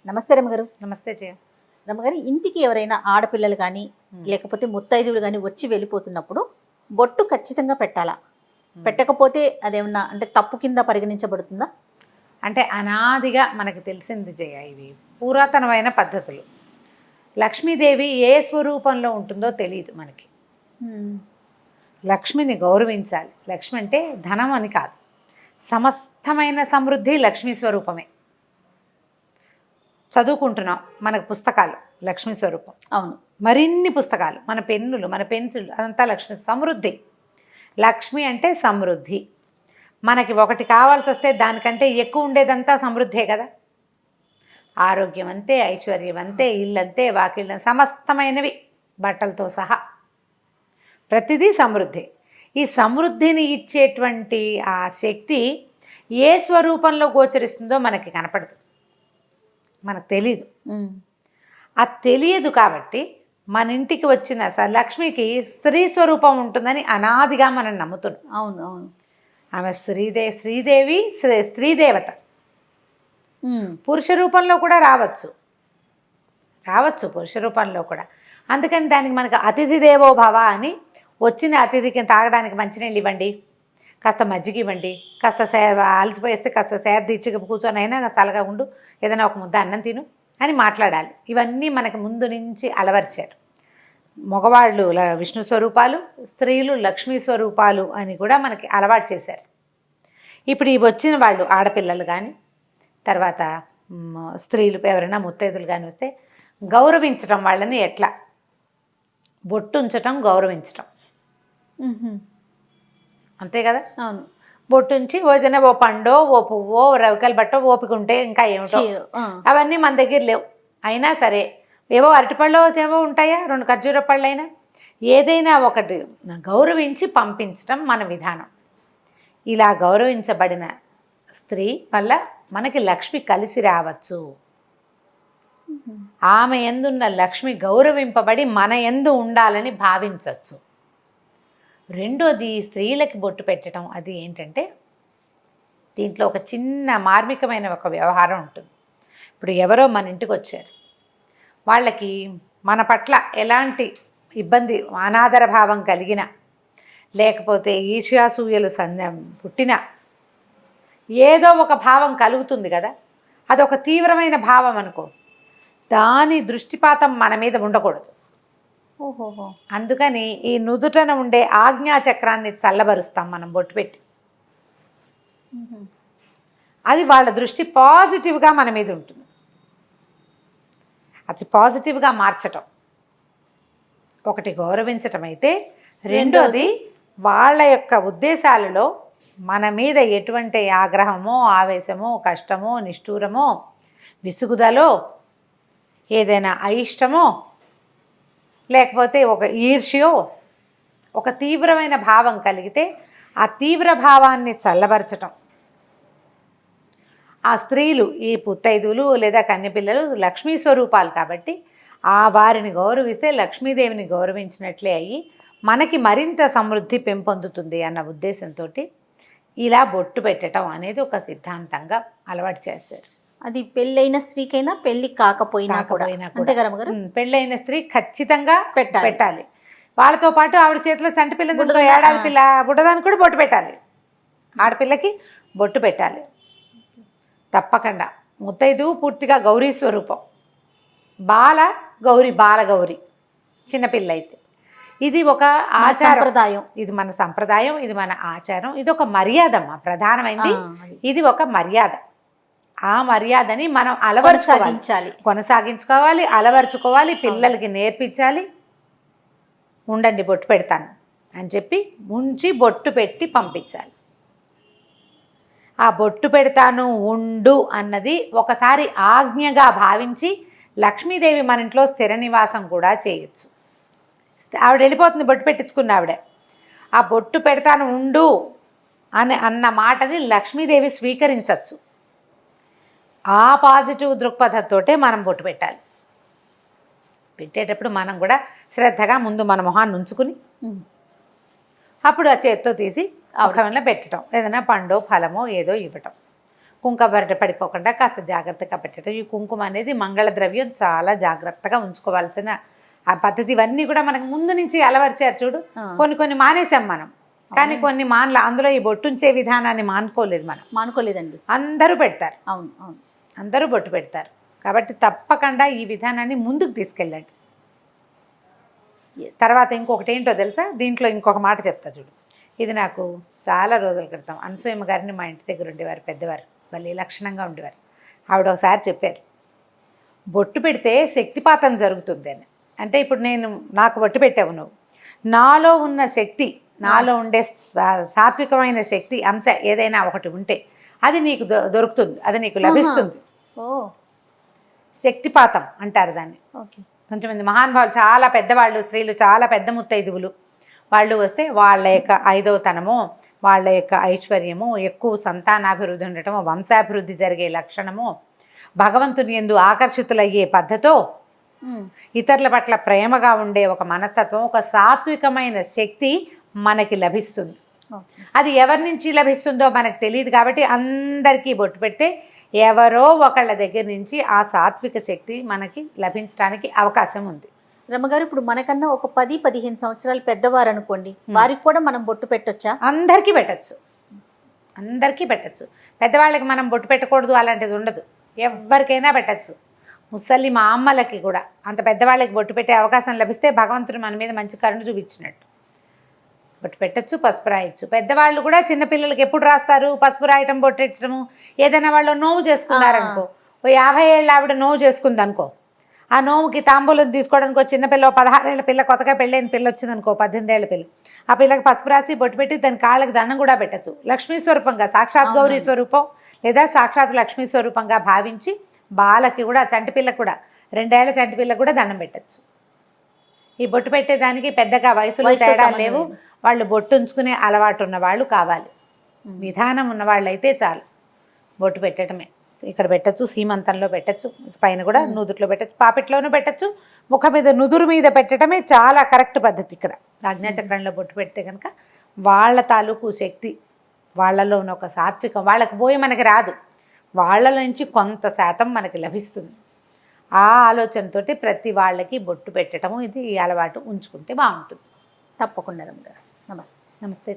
నమస్తే రమగారు. నమస్తే జయ. రమగారు, ఇంటికి ఎవరైనా ఆడపిల్లలు కానీ లేకపోతే ముత్తైదువులు కానీ వచ్చి వెళ్ళిపోతున్నప్పుడు బొట్టు ఖచ్చితంగా పెట్టాలా? పెట్టకపోతే అదేమన్నా అంటే తప్పు కింద పరిగణించబడుతుందా? అంటే అనాదిగా మనకు తెలిసింది జయ, ఇవి పురాతనమైన పద్ధతులు. లక్ష్మీదేవి ఏ స్వరూపంలో ఉంటుందో తెలియదు మనకి. లక్ష్మిని గౌరవించాలి. లక్ష్మి అంటే ధనం అని కాదు, సమస్తమైన సమృద్ధి లక్ష్మీ స్వరూపమే. చదువుకుంటున్నాం, మనకు పుస్తకాలు లక్ష్మీ స్వరూపం. అవును, మరిన్ని పుస్తకాలు, మన పెన్నులు, మన పెన్సిల్, అదంతా లక్ష్మి సమృద్ధి. లక్ష్మి అంటే సమృద్ధి. మనకి ఒకటి కావాల్సి వస్తే దానికంటే ఎక్కువ ఉండేదంతా సమృద్ధే కదా. ఆరోగ్యం అంతే, ఐశ్వర్యం అంతే, ఇల్లంతే, వాకిళ్ళ సమస్తమైనవి బట్టలతో సహా ప్రతిదీ సమృద్ధి. ఈ సమృద్ధిని ఇచ్చేటువంటి ఆ శక్తి ఏ స్వరూపంలో గోచరిస్తుందో మనకి కనపడదు, మనకు తెలియదు. అది తెలియదు కాబట్టి మన ఇంటికి వచ్చిన లక్ష్మికి స్త్రీ స్వరూపం ఉంటుందని అనాదిగా మనం నమ్ముతున్నాం. అవును అవును, ఆమె శ్రీదేవి, స్త్రీదేవత. పురుష రూపంలో కూడా రావచ్చు పురుష రూపంలో కూడా. అందుకని దానికి మనకు అతిథి దేవో భవ అని, వచ్చిన అతిథికి తాగడానికి మంచినీళ్ళు ఇవ్వండి, కాస్త మజ్జిగ ఇవ్వండి, కాస్త అలసిపోయేస్తే కాస్త సేద కూర్చొని అయినా చల్లగా ఉండు, ఏదైనా ఒక ముద్ద అన్నం తిను అని మాట్లాడాలి. ఇవన్నీ మనకు ముందు నుంచి అలవర్చారు. మగవాళ్ళు విష్ణు స్వరూపాలు, స్త్రీలు లక్ష్మీ స్వరూపాలు అని కూడా మనకి అలవాటు చేశారు. ఇప్పుడు ఈ వచ్చిన వాళ్ళు ఆడపిల్లలు కానీ, తర్వాత స్త్రీలు ఎవరైనా ముత్తైదులు కానీ వస్తే గౌరవించడం, వాళ్ళని ఎట్లా బొట్టు ఉంచటం, గౌరవించటం అంతే కదా. అవును, బొట్టుంచి ఏదైనా ఓ పండో, ఓ పువ్వో, రవికల బట్టో, ఓపిక ఉంటే ఇంకా ఏమిటో, అవన్నీ మన దగ్గర లేవు. అయినా సరే ఏవో అరటిపళ్ళు ఏవో ఉంటాయా, 2 ఖర్జూర పళ్ళు అయినా, ఏదైనా ఒకటి గౌరవించి పంపించడం మన విధానం. ఇలా గౌరవించబడిన స్త్రీ వల్ల మనకి లక్ష్మి కలిసి రావచ్చు. ఆమె ఎందున్న లక్ష్మి గౌరవింపబడి మన ఎందు ఉండాలని భావించవచ్చు. రెండోది, స్త్రీలకి బొట్టు పెట్టడం. అది ఏంటంటే దీంట్లో ఒక చిన్న మార్మికమైన ఒక వ్యవహారం ఉంటుంది. ఇప్పుడు ఎవరో మన ఇంటికి వచ్చారు, వాళ్ళకి మన పట్ల ఎలాంటి ఇబ్బంది, అనాదర భావం కలిగిన, లేకపోతే ఈర్ష్యాసూయలు పుట్టినా ఏదో ఒక భావం కలుగుతుంది కదా. అదొక తీవ్రమైన భావం అనుకో, దాని దృష్టిపాతం మన మీద ఉండకూడదు. ఓహోహో, అందుకని ఈ నుదుటన ఉండే ఆజ్ఞాచక్రాన్ని చల్లబరుస్తాం మనం బొట్టు పెట్టి. అది వాళ్ళ దృష్టి పాజిటివ్గా మన మీద ఉంటుంది. అది పాజిటివ్గా మార్చటం ఒకటి గౌరవించటం అయితే, రెండోది వాళ్ళ యొక్క ఉద్దేశాలలో మన మీద ఎటువంటి ఆగ్రహమో, ఆవేశమో, కష్టమో, నిష్ఠూరమో, విసుగుదలో, ఏదైనా అయిష్టమో, లేకపోతే ఒక ఈర్ష్యో, ఒక తీవ్రమైన భావం కలిగితే ఆ తీవ్ర భావాన్ని చల్లబరచటం. ఆ స్త్రీలు, ఈ పుత్తైదువులు లేదా కన్యపిల్లలు లక్ష్మీ స్వరూపాలు కాబట్టి ఆ వారిని గౌరవిస్తే లక్ష్మీదేవిని గౌరవించినట్లే అయ్యి మనకి మరింత సమృద్ధి పెంపొందుతుంది అన్న ఉద్దేశంతో ఇలా బొట్టు పెట్టడం అనేది ఒక సిద్ధాంతంగా అలవాటు చేశారు. అది పెళ్ళైన స్త్రీకైనా పెళ్ళి కాకపోయినా కూడా అంతే కదా రమగారు. పెళ్ళైన స్త్రీ ఖచ్చితంగా పెట్టాలి. వాళ్ళతో పాటు ఆవిడ చేతిలో చంటి పిల్ల, ఏడాది పిల్ల బుడ్డదానికి కూడా బొట్టు పెట్టాలి. ఆడపిల్లకి బొట్టు పెట్టాలి తప్పకుండా. ముత్తైదు పూర్తిగా గౌరీ స్వరూపం, బాలగౌరి చిన్నపిల్ల అయితే. ఇది ఒక ఆచారం, ఇది మన సంప్రదాయం, ఇది మన ఆచారం, ఇది ఒక మర్యాదమ్మా. ప్రధానమైనది ఇది ఒక మర్యాద. ఆ మర్యాదని మనం కొనసాగించుకోవాలి, అలవర్చుకోవాలి, పిల్లలకి నేర్పించాలి. ఉండండి బొట్టు పెడతాను అని చెప్పి ఉంచి బొట్టు పెట్టి పంపించాలి. ఆ బొట్టు పెడతాను ఉండు అన్నది ఒకసారి ఆజ్ఞగా భావించి లక్ష్మీదేవి మన ఇంట్లో స్థిర నివాసం కూడా చేయొచ్చు. ఆవిడ వెళ్ళిపోతుంది బొట్టు పెట్టించుకున్న ఆవిడ. ఆ బొట్టు పెడతాను ఉండు అన్న మాటని లక్ష్మీదేవి స్వీకరించవచ్చు. ఆ పాజిటివ్ దృక్పథంతోటే మనం బొట్టు పెట్టాలి. పెట్టేటప్పుడు మనం కూడా శ్రద్ధగా ముందు మన మొహాన్ని ఉంచుకుని అప్పుడు ఆ చేత్తో తీసి ముఖంలో పెట్టడం, ఏదైనా పండో ఫలమో ఏదో ఇవ్వటం. కుంకుమ పడిపోకుండా కాస్త జాగ్రత్తగా పెట్టడం. ఈ కుంకుమ అనేది మంగళ ద్రవ్యం, చాలా జాగ్రత్తగా ఉంచుకోవాల్సిన ఆ పద్ధతి. ఇవన్నీ కూడా మనకు ముందు నుంచి అలవర్చారు చూడు. కొన్ని మానేసాం మనం, కానీ కొన్ని మానల. అందులో ఈ బొట్టుంచే విధానాన్ని మానుకోలేదండి. అందరూ పెడతారు. అవును అవును, అందరూ బొట్టు పెడతారు. కాబట్టి తప్పకుండా ఈ విధానాన్ని ముందుకు తీసుకెళ్ళండి. తర్వాత ఇంకొకటి ఏంటో తెలుసా, దీంట్లో ఇంకొక మాట చెప్తా చూడు. ఇది నాకు చాలా రోజుల క్రితం అనసూయమ్మ గారిని మా ఇంటి దగ్గర ఉండేవారు, పెద్దవారు, భలే లక్షణంగా ఉండేవారు. ఆవిడ ఒకసారి చెప్పారు, బొట్టు పెడితే శక్తిపాతం జరుగుతుంది అని. అంటే ఇప్పుడు నాకు బొట్టు పెట్టావు నువ్వు, నాలో ఉన్న శక్తి, నాలో ఉండే సాత్వికమైన శక్తి అంశ ఏదైనా ఒకటి ఉంటే అది నీకు దొరుకుతుంది, అది నీకు లభిస్తుంది. శక్తిపాతం అంటారు దాన్ని. కొంతమంది మహానుభావులు, చాలా పెద్దవాళ్ళు, స్త్రీలు, చాలా పెద్ద ముత్తైదువులు వాళ్ళు వస్తే వాళ్ళ యొక్క 5వ తనము, వాళ్ళ యొక్క ఐశ్వర్యము, ఎక్కువ సంతానాభివృద్ధి ఉండటము, వంశాభివృద్ధి జరిగే లక్షణము, భగవంతుని యందు ఆకర్షితులయ్యే పద్ధతో, ఇతరుల పట్ల ప్రేమగా ఉండే ఒక మనస్తత్వం, ఒక సాత్వికమైన శక్తి మనకి లభిస్తుంది. అది ఎవరి నుంచి లభిస్తుందో మనకు తెలియదు. కాబట్టి అందరికీ బొట్టు పెడితే ఎవరో ఒకళ్ళ దగ్గర నుంచి ఆ సాత్విక శక్తి మనకి లభించడానికి అవకాశం ఉంది. రమ్మగారు, ఇప్పుడు మనకన్నా ఒక 10-15 సంవత్సరాలు పెద్దవారు అనుకోండి, వారికి కూడా మనం బొట్టు పెట్టొచ్చా? అందరికీ పెట్టచ్చు, అందరికీ పెట్టచ్చు. పెద్దవాళ్ళకి మనం బొట్టు పెట్టకూడదు అలాంటిది ఉండదు, ఎవరికైనా పెట్టచ్చు. ముసలి మా అమ్మలకి కూడా, అంత పెద్దవాళ్ళకి బొట్టు పెట్టే అవకాశం లభిస్తే భగవంతుడు మన మీద మంచి కరుణ చూపించినట్టు. బొట్టు పెట్టచ్చు, పసుపు రాయొచ్చు. పెద్దవాళ్ళు కూడా చిన్నపిల్లలకి ఎప్పుడు రాస్తారు పసుపు రాయటం, బొట్టు పెట్టడము? ఏదైనా వాళ్ళు నోవు చేసుకున్నారనుకో, ఓ 50 ఏళ్ళ ఆవిడ నోవు చేసుకుంది అనుకో, ఆ నోవుకి తాంబూలం తీసుకోవడానికి ఒక చిన్నపిల్ల, 16 ఏళ్ళ పిల్ల, కొత్తగా పెళ్ళైన పిల్ల వచ్చిందనుకో, 18 ఏళ్ళ పిల్ల, ఆ పిల్లకి పసుపు రాసి బొట్టు పెట్టి దాని కాళ్ళకి దండం కూడా పెట్టచ్చు. లక్ష్మీ స్వరూపంగా, సాక్షాత్ గౌరీ స్వరూపం లేదా సాక్షాత్ లక్ష్మీ స్వరూపంగా భావించి బాలకి కూడా, చంటి పిల్లకు కూడా, 2 ఏళ్ల చంటి పిల్లకు కూడా దండం పెట్టచ్చు. ఈ బొట్టు పెట్టేదానికి పెద్దగా వయసులో తేడా లేవు. వాళ్ళు బొట్టు ఉంచుకునే అలవాటు ఉన్న వాళ్ళు కావాలి, విధానం ఉన్న వాళ్ళు అయితే చాలు. బొట్టు పెట్టడమే ఇక్కడ పెట్టచ్చు, సీమంతంలో పెట్టచ్చు, పైన కూడా నుదుట్లో పెట్టచ్చు, పాపిట్లోనూ పెట్టచ్చు, ముఖం మీద నుదురు మీద పెట్టడమే చాలా కరెక్ట్ పద్ధతి. ఇక్కడ ఆజ్ఞాచక్రంలో బొట్టు పెడితే కనుక వాళ్ళ తాలూకు శక్తి, వాళ్ళలో ఉన్న ఒక సాత్వికం వాళ్ళకి పోయి మనకి రాదు, వాళ్ళలో నుంచి కొంత శాతం మనకి లభిస్తుంది. ఆ ఆలోచనతోటి ప్రతి వాళ్ళకి బొట్టు పెట్టడము, ఇది ఈ అలవాటు ఉంచుకుంటే బాగుంటుంది. తప్పకుండా రమ్మగారు. నమస్తే. నమస్తే.